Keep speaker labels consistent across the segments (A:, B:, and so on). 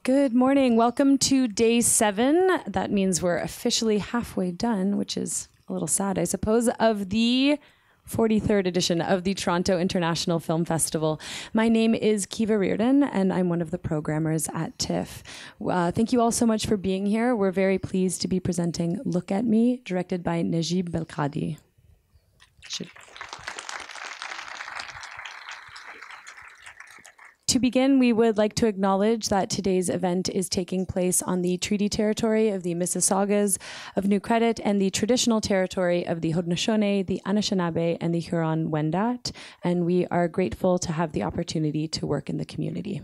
A: Good morning. Welcome to day 7. That means we're officially halfway done, which is a little sad, I suppose, of the 43rd edition of the Toronto International Film Festival. My name is Kiva Reardon, and I'm one of the programmers at TIFF. Thank you all so much for being here. We're very pleased to be presenting Look at Me, directed by Nejib Belkadhi. To begin, we would like to acknowledge that today's event is taking place on the treaty territory of the Mississaugas of New Credit and the traditional territory of the Haudenosaunee, the Anishinaabe, and the Huron-Wendat, and we are grateful to have the opportunity to work in the community.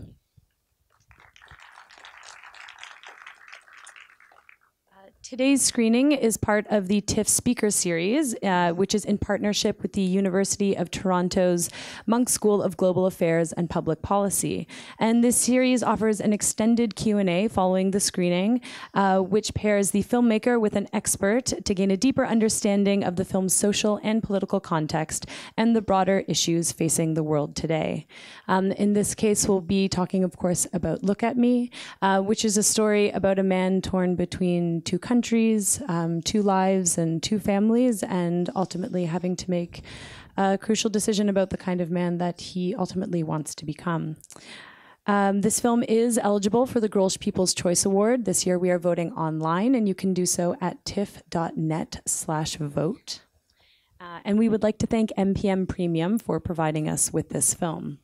A: Today's screening is part of the TIFF Speaker Series, which is in partnership with the University of Toronto's Munk School of Global Affairs and Public Policy. And this series offers an extended Q&A following the screening, which pairs the filmmaker with an expert to gain a deeper understanding of the film's social and political context and the broader issues facing the world today. In this case, we'll be talking, of course, about Look at Me, which is a story about a man torn between two countries, 2 lives and 2 families, and ultimately having to make a crucial decision about the kind of man that he ultimately wants to become. This film is eligible for the Grolsch People's Choice Award. This year we are voting online, and you can do so at tiff.net/vote. And we would like to thank MPM Premium for providing us with this film.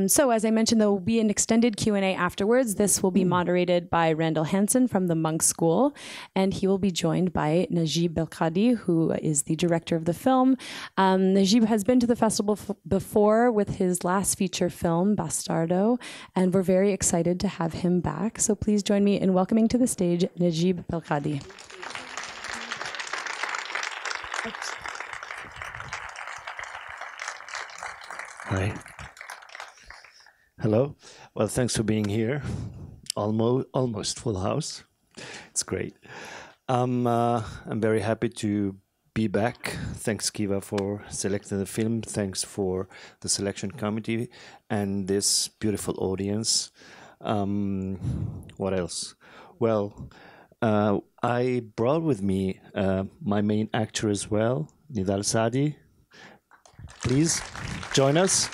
A: So as I mentioned, there will be an extended Q&A afterwards. This will be moderated by Randall Hansen from the Munk School, and he will be joined by Nejib Belkadhi, who is the director of the film. Nejib has been to the festival before with his last feature film, Bastardo, and we're very excited to have him back. So please join me in welcoming to the stage Nejib Belkadhi.
B: Hi. Hello. Well, thanks for being here. Almost full house. It's great. I'm very happy to be back. Thanks, Kiva, for selecting the film. Thanks for the selection committee and this beautiful audience. What else? Well, I brought with me my main actor as well, Nidal Sadi. Please join us.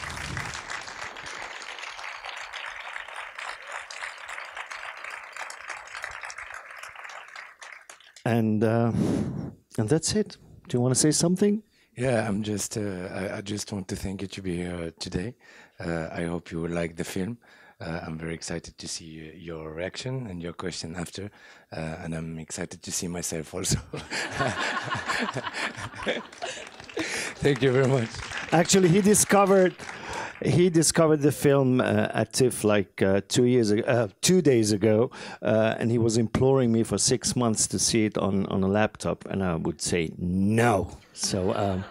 B: And that's it. Do you want to say something?
C: Yeah, I'm just. I just want to thank you to be here today. I hope you will like the film. I'm very excited to see your reaction and your question after, and I'm excited to see myself also. Thank you very much.
B: Actually, he discovered the film at TIFF like 2 days ago, and he was imploring me for 6 months to see it on a laptop, and I would say no. So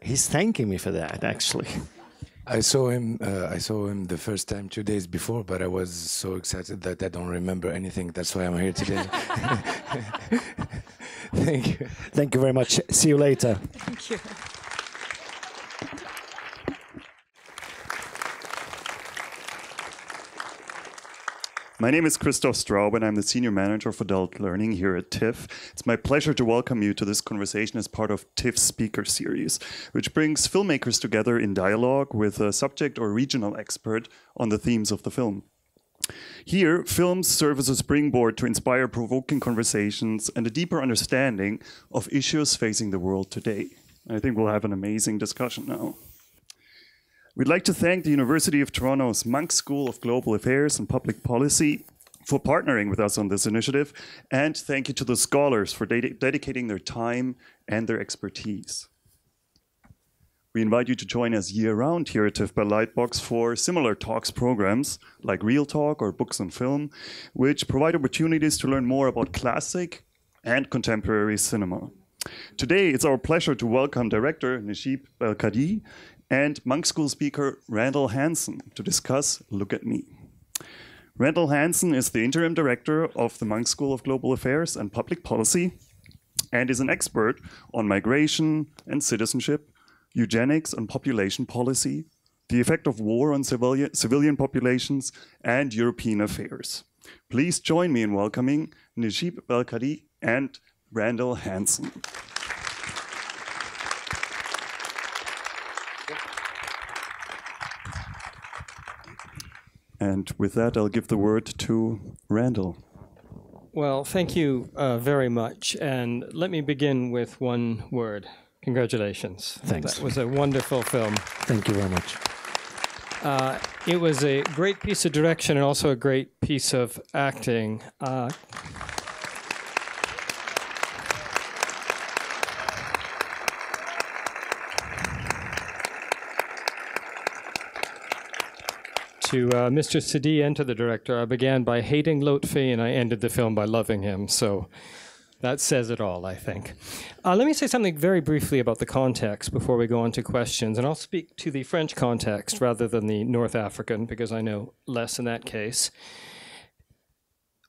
B: he's thanking me for that, actually.
C: I saw him the first time 2 days before, but I was so excited that I don't remember anything. That's why I'm here today. Thank you.
B: Thank you very much. See you later.
A: Thank you.
D: My name is Christoph Straub, and I'm the Senior Manager for Adult Learning here at TIFF. It's my pleasure to welcome you to this conversation as part of TIFF's Speaker Series, which brings filmmakers together in dialogue with a subject or regional expert on the themes of the film. Here, films serve as a springboard to inspire provoking conversations and a deeper understanding of issues facing the world today. I think we'll have an amazing discussion now. We'd like to thank the University of Toronto's Munk School of Global Affairs and Public Policy for partnering with us on this initiative, and thank you to the scholars for dedicating their time and their expertise. We invite you to join us year-round here at TIFF by Lightbox for similar talks programs like Real Talk or Books on Film, which provide opportunities to learn more about classic and contemporary cinema. Today, it's our pleasure to welcome director Nejib Belkadhi and Munk School speaker Randall Hansen to discuss Look at Me. Randall Hansen is the interim director of the Munk School of Global Affairs and Public Policy and is an expert on migration and citizenship, eugenics and population policy, the effect of war on civilian populations, and European affairs. Please join me in welcoming Nejib Belkadhi and Randall Hansen. And with that, I'll give the word to Randall.
E: Well, thank you very much. And let me begin with one word. Congratulations.
B: Thanks.
E: That was a wonderful film.
B: Thank you very much.
E: It was a great piece of direction and also a great piece of acting. To Mr. Sidi and to the director, I began by hating Lotfi and I ended the film by loving him. So that says it all, I think. Let me say something very briefly about the context before we go on to questions. And I'll speak to the French context rather than the North African, because I know less in that case.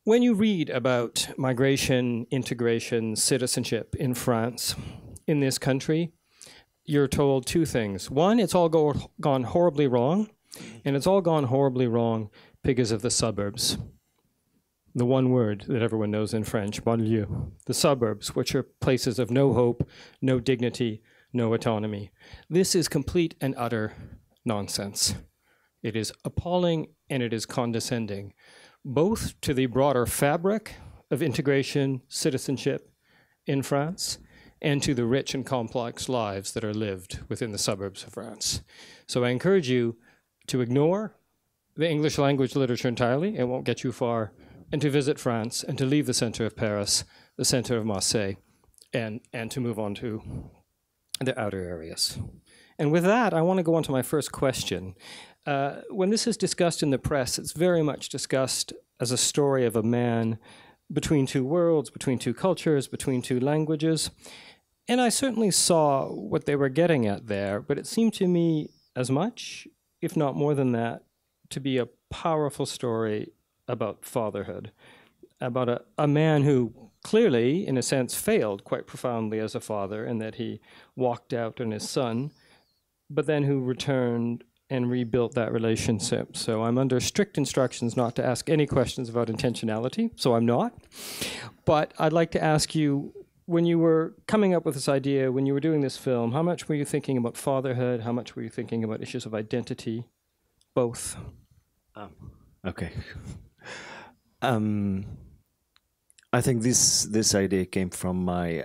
E: When you read about migration, integration, citizenship in France, in this country, you're told two things. One, it's all gone horribly wrong. And it's all gone horribly wrong because of the suburbs. The one word that everyone knows in French, banlieue. The suburbs, which are places of no hope, no dignity, no autonomy. This is complete and utter nonsense. It is appalling and it is condescending, both to the broader fabric of integration, citizenship in France, and to the rich and complex lives that are lived within the suburbs of France. So I encourage you to ignore the English language literature entirely, it won't get you far, and to visit France, and to leave the center of Paris, the center of Marseille, and to move on to the outer areas. And with that, I want to go on to my first question. When this is discussed in the press, it's very much discussed as a story of a man between two worlds, between two cultures, between two languages. And I certainly saw what they were getting at there, but it seemed to me as much, if not more than that, to be a powerful story about fatherhood, about a man who clearly, in a sense, failed quite profoundly as a father in that he walked out on his son, but then who returned and rebuilt that relationship. So I'm under strict instructions not to ask any questions about intentionality, so I'm not. But I'd like to ask you, when you were coming up with this idea, when you were doing this film, how much were you thinking about fatherhood? How much were you thinking about issues of identity? Both.
B: Okay. I think this idea came from my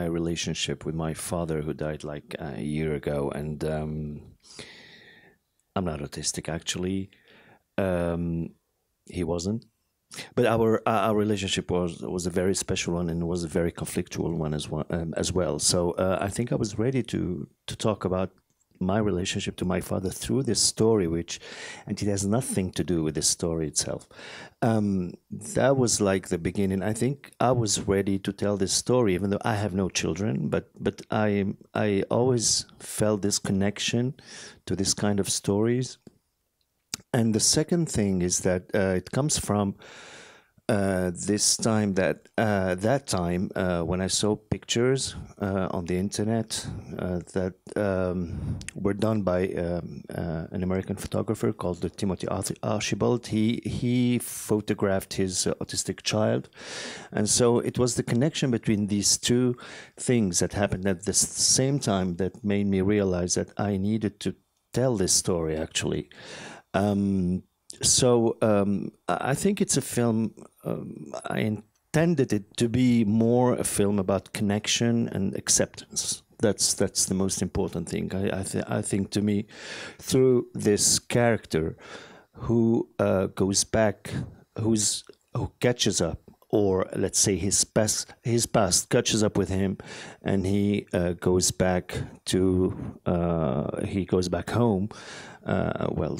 B: relationship with my father, who died like a year ago, and I'm not autistic actually. He wasn't. But our relationship was a very special one, and was a very conflictual one as well. So I think I was ready to talk about my relationship to my father through this story, and it has nothing to do with the story itself. That was like the beginning. I think I was ready to tell this story, even though I have no children. But I always felt this connection to this kind of stories. And the second thing is that it comes from this time when I saw pictures on the internet that were done by an American photographer called Timothy Archibald. He photographed his autistic child, and so it was the connection between these two things that happened at the same time that made me realize that I needed to tell this story actually. I think it's a film. I intended it to be more a film about connection and acceptance. That's the most important thing. I think to me, through this character who goes back, who catches up, or let's say his past catches up with him, and he goes back home.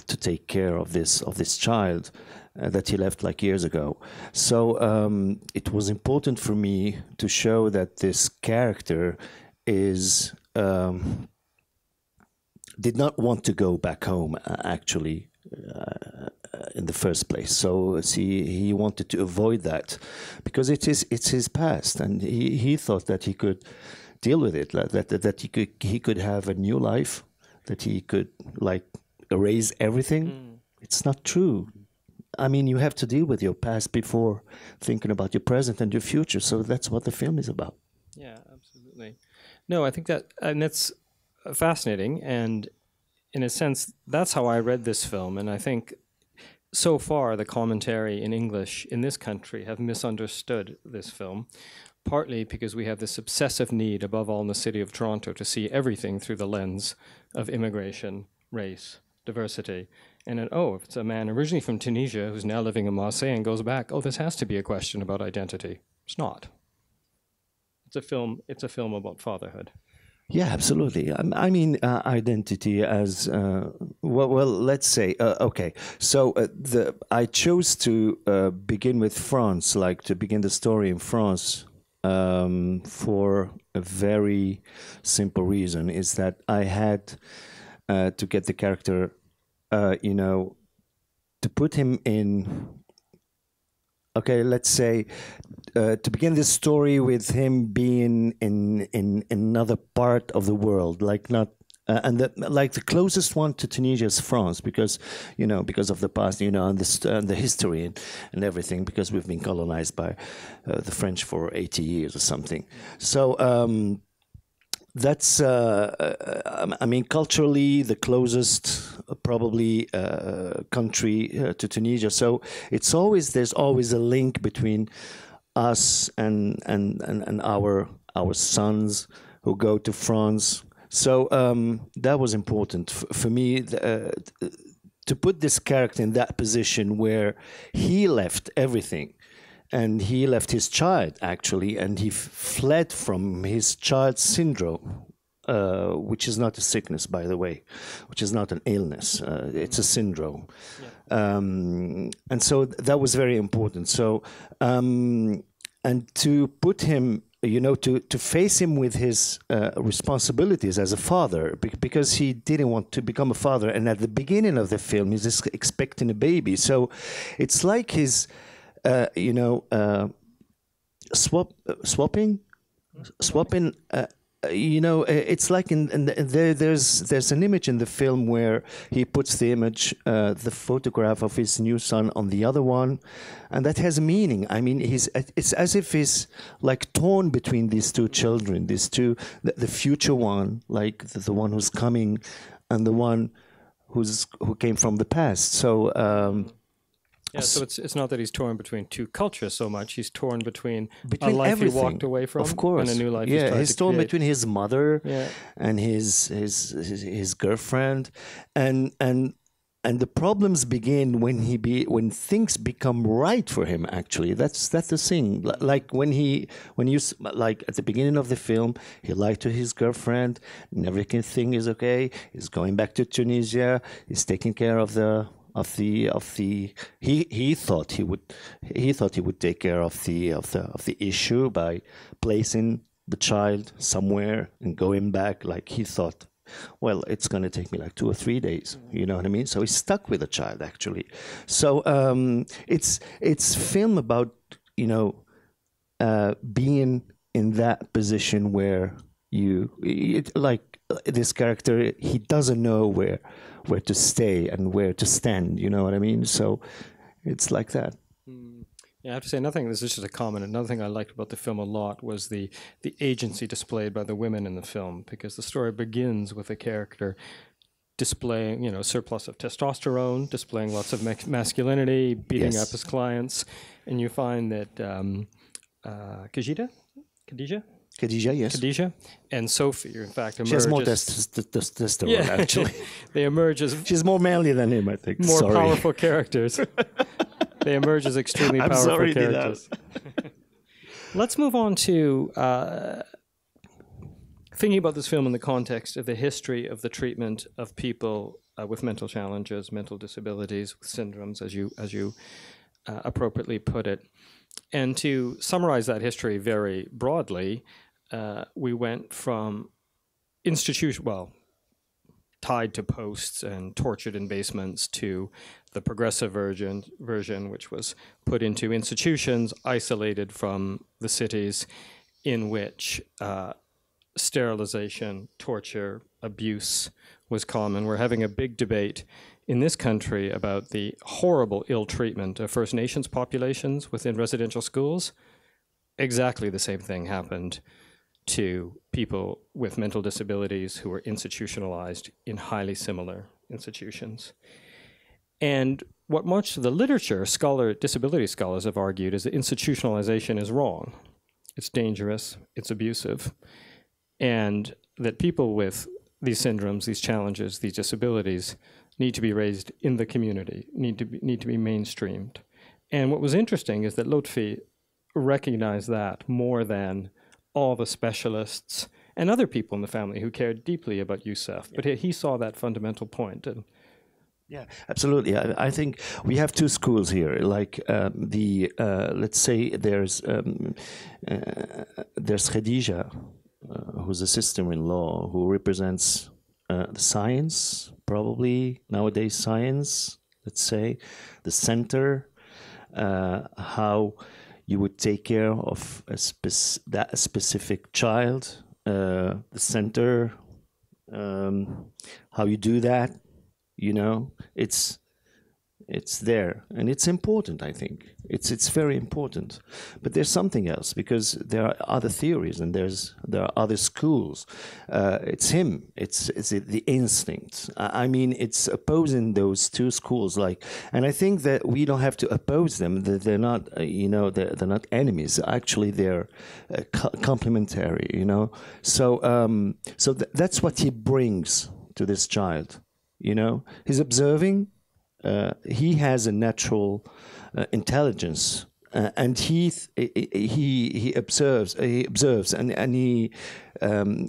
B: To take care of this child that he left like years ago. So it was important for me to show that this character did not want to go back home actually in the first place. So he wanted to avoid that because it's his past, and he thought that he could deal with it, that he could have a new life, that he could erase everything. It's not true. I mean, you have to deal with your past before thinking about your present and your future. So that's what the film is about.
E: Yeah, absolutely. No, I think that's fascinating. And in a sense, that's how I read this film. And I think so far the commentary in English in this country have misunderstood this film, partly because we have this obsessive need, above all in the city of Toronto, to see everything through the lens of immigration, race, diversity. And then, oh, if it's a man originally from Tunisia who's now living in Marseille and goes back, oh, this has to be a question about identity. It's not. It's a film about fatherhood.
B: Yeah, absolutely. I mean, identity as well. Let's say okay. So I chose to begin with France, like to begin the story in France, for a very simple reason: is that I had to get the character, to put him in. Okay, let's say to begin this story with him being in another part of the world, like not and the closest one to Tunisia is France, because because of the past, and the history and everything, because we've been colonized by the French for 80 years or something. So that's I mean, culturally the closest probably country to Tunisia. So there's always a link between us and our sons who go to France. So that was important for me to put this character in that position where he left everything. And he left his child, actually, and he fled from his child's syndrome, which is not a sickness, by the way, which is not an illness. It's a syndrome. Yeah. And so that was very important. So, and to put him, to face him with his responsibilities as a father, because he didn't want to become a father. And at the beginning of the film, he's just expecting a baby. So it's like his... swapping. It's like there's an image in the film where he puts the image, the photograph of his new son on the other one, and that has meaning. I mean, it's as if he's like torn between these two children, the future one, like the one who's coming, and the one who came from the past. So.
E: Yeah, so it's not that he's torn between two cultures so much. He's torn between a life
B: everything.
E: He walked away from,
B: of course,
E: and a new life.
B: He's torn between his mother and his girlfriend, and the problems begin when things become right for him. Actually, that's the thing. Like when you like at the beginning of the film, he lied to his girlfriend, and everything is okay. He's going back to Tunisia. He's taking care of the. He thought he would take care of the issue by placing the child somewhere and going back. Like he thought, well, it's going to take me like 2 or 3 days. You know what I mean? So he's stuck with the child, actually. So it's film about being in that position where like this character, he doesn't know where to stay and where to stand, you know what I mean? So it's like that.
E: Yeah, I have to say, this is just a comment. Another thing I liked about the film a lot was the agency displayed by the women in the film, because the story begins with a character displaying, surplus of testosterone, displaying lots of masculinity, beating up his clients, and you find that Khadija, yes. Khadija and Sophie, in fact, emerge.
B: She has more testosterone, actually.
E: They emerge as...
B: She's more manly than him, I think.
E: More powerful characters. They emerge as extremely powerful characters. Let's move on to thinking about this film in the context of the history of the treatment of people with mental challenges, mental disabilities, with syndromes, as you appropriately put it. And to summarize that history very broadly, we went from tied to posts and tortured in basements, to the progressive version, which was put into institutions isolated from the cities, in which sterilization, torture, abuse was common. We're having a big debate in this country about the horrible ill treatment of First Nations populations within residential schools. Exactly the same thing happened to people with mental disabilities who were institutionalized in highly similar institutions. And what much of the literature, disability scholars have argued is that institutionalization is wrong. It's dangerous, it's abusive, and that people with these syndromes, these challenges, these disabilities need to be raised in the community, need to be mainstreamed. And what was interesting is that Lotfi recognized that more than all the specialists and other people in the family who cared deeply about Youssef. But he saw that fundamental point. And
B: yeah, absolutely. I think we have two schools here. Like let's say there's Khadija, who's a sister-in-law who represents the science, probably nowadays science. Let's say the center, how you would take care of that specific child, the center, how you do that. You know, it's there, and it's important. I think it's very important. But there's something else, because there are other theories and there are other schools. It's him. It's the instinct. I mean, it's opposing those two schools. And I think that we don't have to oppose them. They're not, they're not enemies. Actually, they're complementary. You know, so that's what he brings to this child. You know, he's observing. He has a natural intelligence, and he observes, and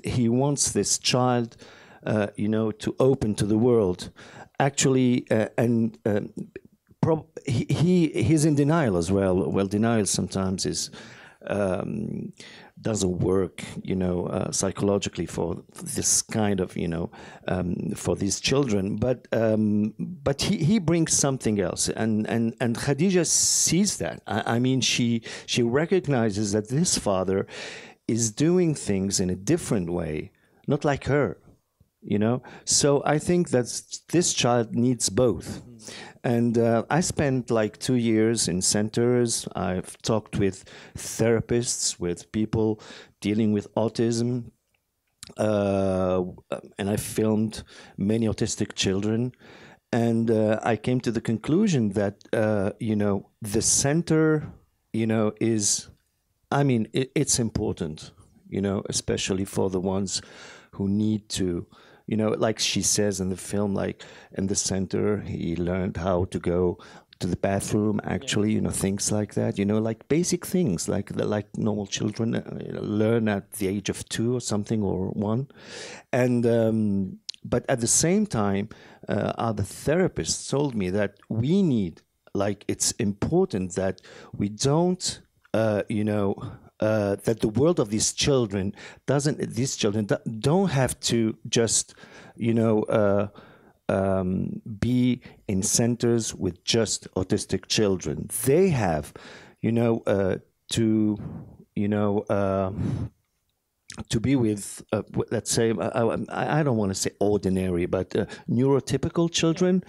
B: he wants this child, to open to the world. Actually, he's in denial as well. Well, denial sometimes is. Doesn't work, psychologically for this kind of, for these children. But he brings something else, and Khadija sees that. I mean, she recognizes that this father is doing things in a different way, not like her. So I think that this child needs both. And I spent like 2 years in centers. I've talked with therapists, with people dealing with autism, and I filmed many autistic children. And I came to the conclusion that, the center, is, it's important, especially for the ones who need to. Like she says in the film, like in the center, he learned how to go to the bathroom, actually, things like that, like basic things like normal children learn at the age of 2 or something, or 1. And, but at the same time, other therapists told me that we need, it's important that we don't, that the world of these children don't have to just, be in centers with just autistic children. They have, to be with, let's say, I don't want to say ordinary, but neurotypical children,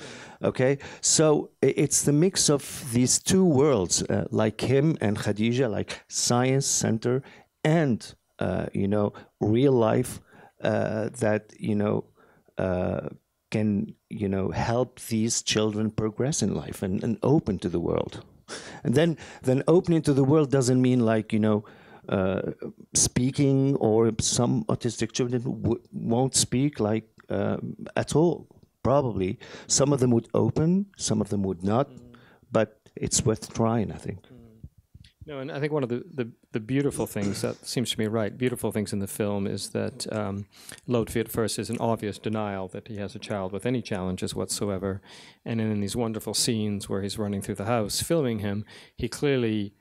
B: okay? So it's the mix of these two worlds, like him and Khadija, like science center and, real life that, can, help these children progress in life and open to the world. And then opening to the world doesn't mean like, speaking, or some autistic children won't speak at all. Probably some of them would open, some of them would not, but it's worth trying, I think.
E: No, and I think one of the beautiful things that seems to me beautiful things in the film is that Lotfi at first is in obvious denial that he has a child with any challenges whatsoever, and then in these wonderful scenes where he's running through the house filming him, he clearly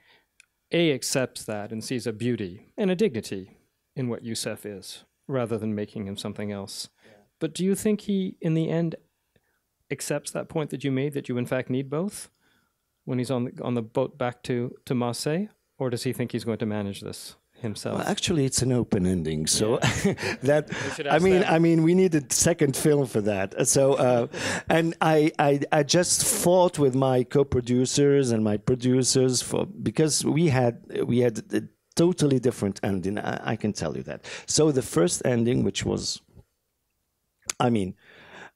E: accepts that and sees a beauty and a dignity in what Youssef is, rather than making him something else. Yeah. But do you think he, in the end, accepts that point that you made, that you in fact need both, when he's on the boat back to Marseille? Or does he think he's going to manage this? himself?
B: Well, actually, it's an open ending, so that
E: them.
B: I mean, we need a second film for that. So, and I just fought with my co-producers and my producers because we had a totally different ending. I can tell you that. So the first ending, which was, I mean,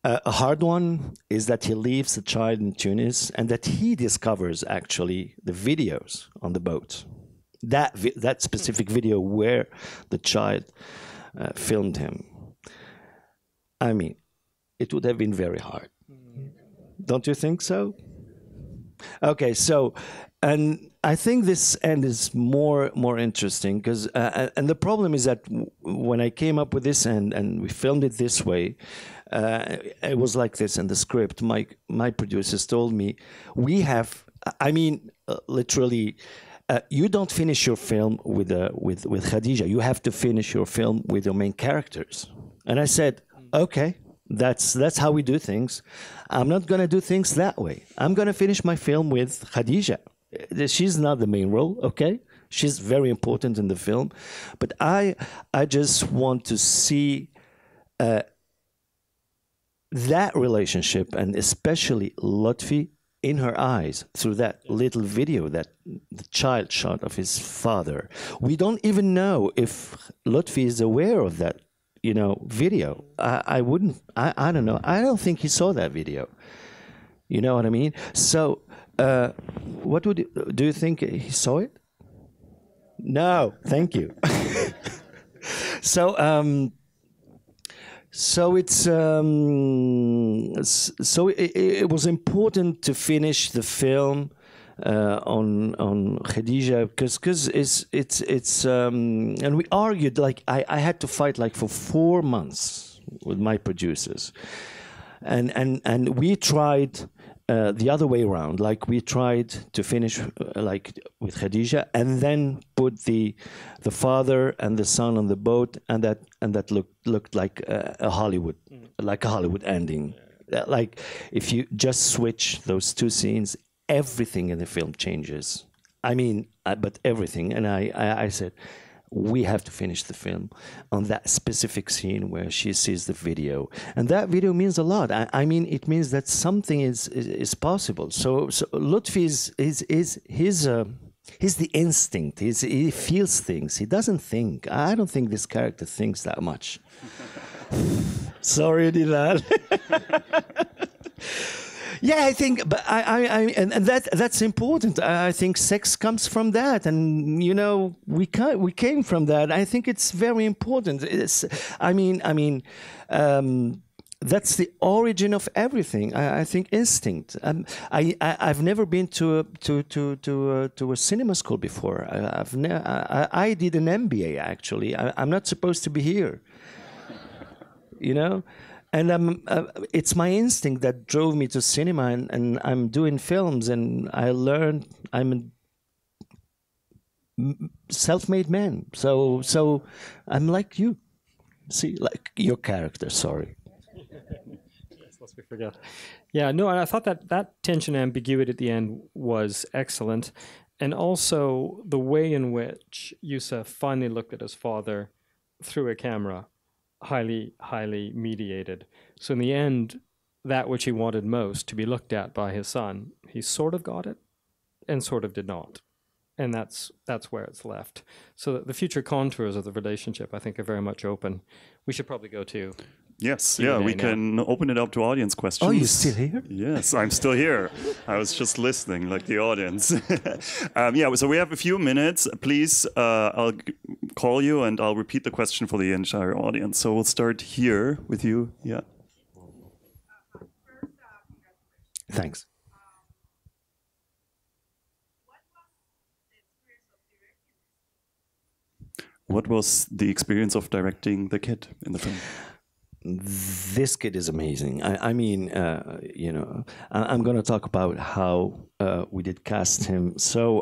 B: a hard one, is that he leaves the child in Tunis and that he discovers actually the videos on the boat. That specific video where the child filmed him. I mean, it would have been very hard. Don't you think so? Okay, so, and I think this end is more interesting because, and the problem is that when I came up with this end and we filmed it this way, it was like this in the script. My producers told me, we have, I mean, literally, you don't finish your film with Khadija. You have to finish your film with your main characters. And I said, okay, that's how we do things. I'm not going to do things that way. I'm going to finish my film with Khadija. She's not the main role, okay? She's very important in the film. But I just want to see that relationship, and especially Lotfi, in her eyes through that little video that the child shot of his father. We don't even know if Lotfi is aware of that, video. I don't know. I don't think he saw that video. You know what I mean? So, do you think he saw it? No, thank you. So it's it was important to finish the film on Khadija because it's and we argued, like I had to fight like for 4 months with my producers, and we tried the other way around. Like we tried to finish like with Khadija and then put the father and the son on the boat, and that looked like a Hollywood ending. Like if you just switch those two scenes, everything in the film changes. I mean, but everything. And I said, we have to finish the film on that specific scene where she sees the video, and that video means a lot. I mean, it means that something is possible. So Lutfi he's the instinct. He feels things. He doesn't think. I don't think this character thinks that much. Sorry, Dilal. Yeah, I think, but and that's important. I think sex comes from that, and we came from that. I think it's very important. That's the origin of everything. I think instinct. I've never been to a cinema school before. I did an MBA actually. I'm not supposed to be here. And it's my instinct that drove me to cinema, and I'm doing films, and I learned I'm a self-made man. So I'm like you. See, like your character, sorry.
E: Yes, lest we forget. Yeah, no, I thought that tension and ambiguity at the end was excellent. And also the way in which Youssef finally looked at his father through a camera, highly mediated. So in the end, that which he wanted most to be looked at by his son, he sort of got it and sort of did not. And that's where it's left. So the future contours of the relationship, I think, are very much open. We should probably go to...
D: Yes, yeah, we can open it up to audience questions.
B: Oh, you're still here?
D: Yes, I'm still here. I was just listening, like the audience. Yeah, so we have a few minutes. Please, I'll call you and I'll repeat the question for the entire audience. So we'll start here with you. Yeah.
B: Thanks.
D: What was the experience of directing the kid in the film?
B: This kid is amazing. I'm going to talk about how we did cast him. So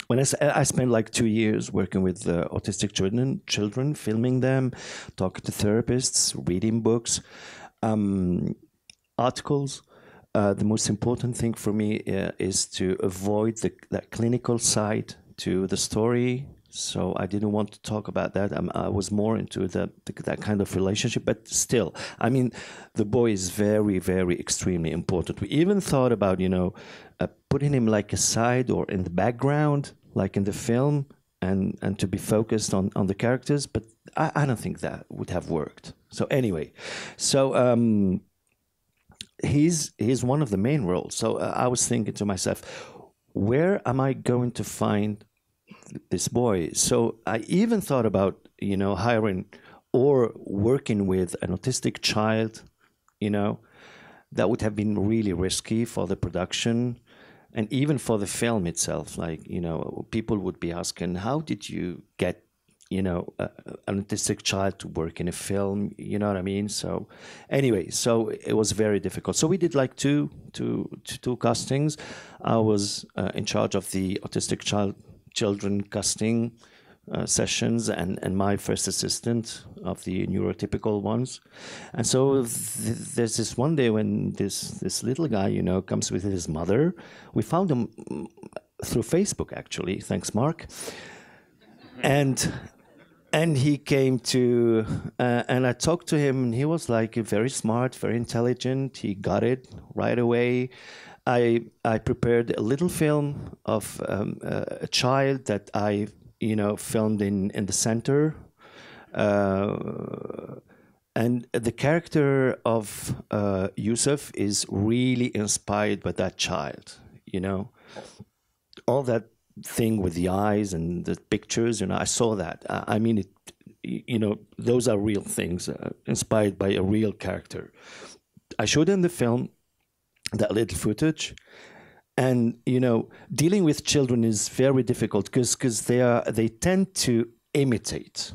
B: when I spent like 2 years working with autistic children, filming them, talking to therapists, reading books, articles. The most important thing for me is to avoid that clinical side to the story. So I didn't want to talk about that. I was more into that kind of relationship, but still, I mean, the boy is very, very extremely important. We even thought about, putting him like aside or in the background, like in the film, and to be focused on the characters, but I don't think that would have worked. So anyway, he's one of the main roles. So I was thinking to myself, where am I going to find this boy? So I even thought about, hiring or working with an autistic child, that would have been really risky for the production and even for the film itself. Like, people would be asking, how did you get, an autistic child to work in a film? You know what I mean? So anyway, so it was very difficult. So we did like two castings. I was in charge of the autistic children casting sessions, and my first assistant of the neurotypical ones. And so there's this one day when this little guy, comes with his mother. We found him through Facebook, actually. Thanks, Mark. And he came to, and I talked to him, and he was like very smart, very intelligent. He got it right away. I prepared a little film of a child that I, filmed in the center. And the character of Yusuf is really inspired by that child, all that thing with the eyes and the pictures, I saw that. I mean, those are real things inspired by a real character. I showed in the film that little footage, and dealing with children is very difficult because they tend to imitate.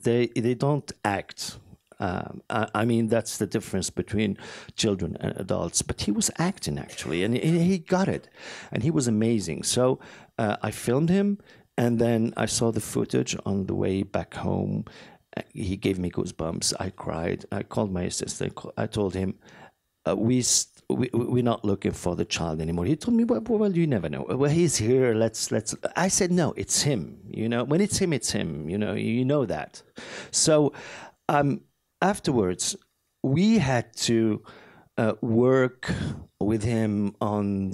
B: They don't act. I mean, that's the difference between children and adults. But he was acting, actually, and he got it. And he was amazing. So I filmed him, and then I saw the footage on the way back home. He gave me goosebumps. I cried. I called my assistant. I told him, we're not looking for the child anymore. He told me, well, you never know. Well, he's here. Let's. I said, no, it's him. When it's him, it's him. You know that. So afterwards, we had to work with him on.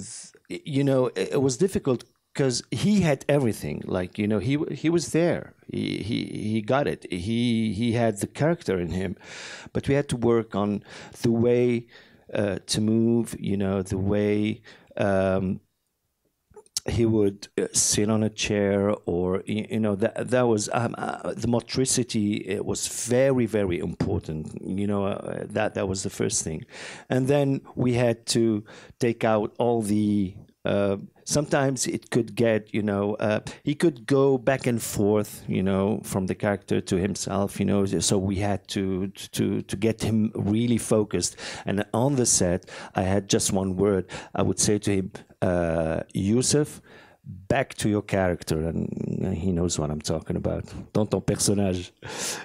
B: It was difficult because he had everything. Like he was there. He got it. He had the character in him, but we had to work on the way to move. The way he would sit on a chair, or that was the motricity. It was very, very important. That was the first thing, and then we had to take out all the. Sometimes it could get, he could go back and forth, from the character to himself, So we had to get him really focused. And on the set, I had just one word. I would say to him, Yusuf, back to your character, and he knows what I'm talking about. Dans ton personnage,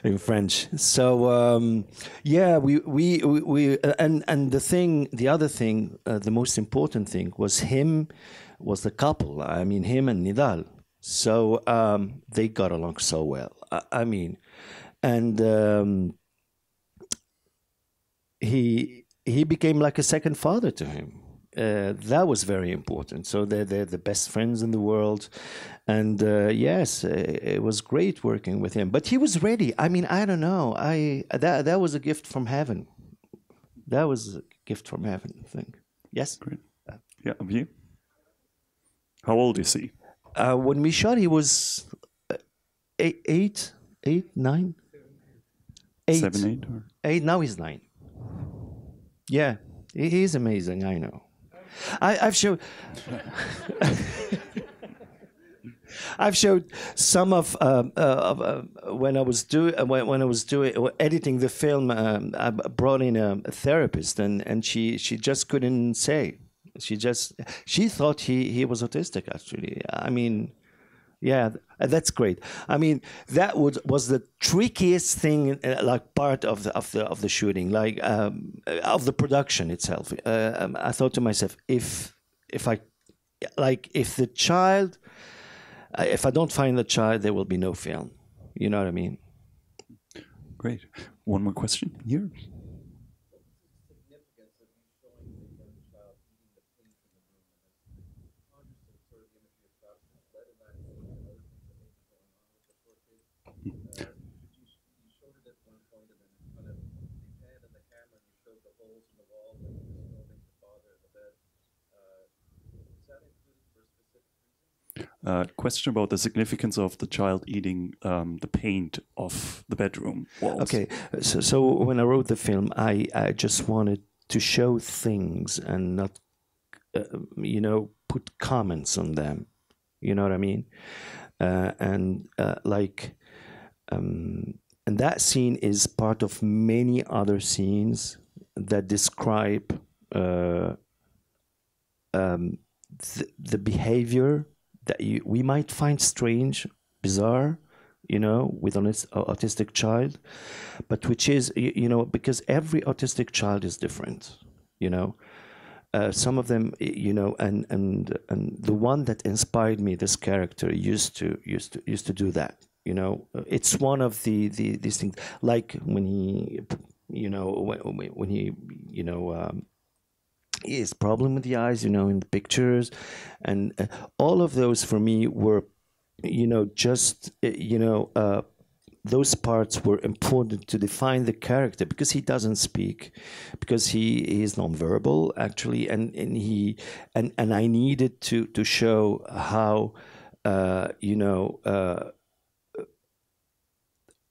B: in French. So and the other thing, the most important thing was the couple. I mean, him and Nidal. So they got along so well. He became like a second father to him. That was very important. So they're the best friends in the world. And yes, it was great working with him. But he was ready. I mean, I don't know. That was a gift from heaven. That was a gift from heaven, I think. Yes?
D: Great. Yeah, you? How old is he?
B: When we shot, he was 8, 9? 8.
D: 7, 8? Or?
B: 8, now he's 9. Yeah, he's amazing, I know. I've showed I've showed some of when I was editing the film. I brought in a therapist, and she just couldn't say. She thought he was autistic. Actually, I mean, yeah, that's great. I mean, that was the trickiest thing, like part of the shooting, like of the production itself. I thought to myself, if the child if I don't find the child, there will be no film. You know what I mean?
D: Great. One more question here. Question about the significance of the child eating the paint of the bedroom walls.
B: Okay, so when I wrote the film, I just wanted to show things and not, you know, put comments on them. You know what I mean? And that scene is part of many other scenes that describe the behavior that we might find strange, bizarre, you know, with an autistic child, but which is, you know, because every autistic child is different, you know. Some of them, you know, and the one that inspired me, this character, used to do that, you know. It's one of these things, like when he, you know, when he, you know. His problem with the eyes, you know, in the pictures, and all of those for me were, you know, just, you know, those parts were important to define the character, because he doesn't speak, because he is nonverbal actually, and I needed to show how, you know,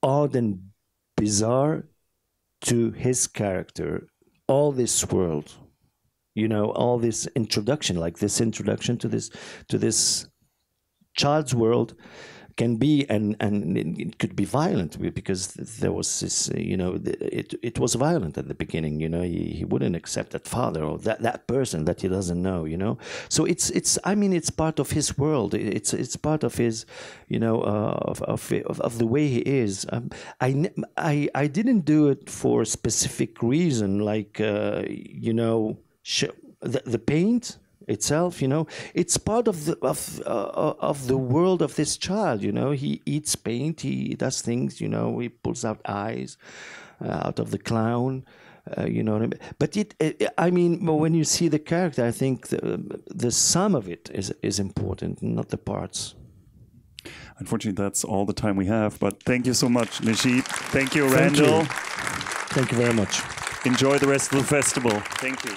B: odd and bizarre to his character, all this world. You know, all this introduction, like this introduction to this child's world, can be, and it could be violent, because there was this, you know, it was violent at the beginning. You know, he wouldn't accept that father or that person that he doesn't know. You know, so it's I mean, it's part of his world. It's part of his, you know, of the way he is. I didn't do it for a specific reason, like you know. The paint itself, you know, it's part of the world of this child. You know, he eats paint, he does things. You know, he pulls out eyes out of the clown. You know what I mean? But I mean, when you see the character, I think the sum of it is important, not the parts.
D: Unfortunately, that's all the time we have. But thank you so much, Nejib. Thank you, Randall.
B: Thank you very much.
D: Enjoy the rest of the festival. Thank you.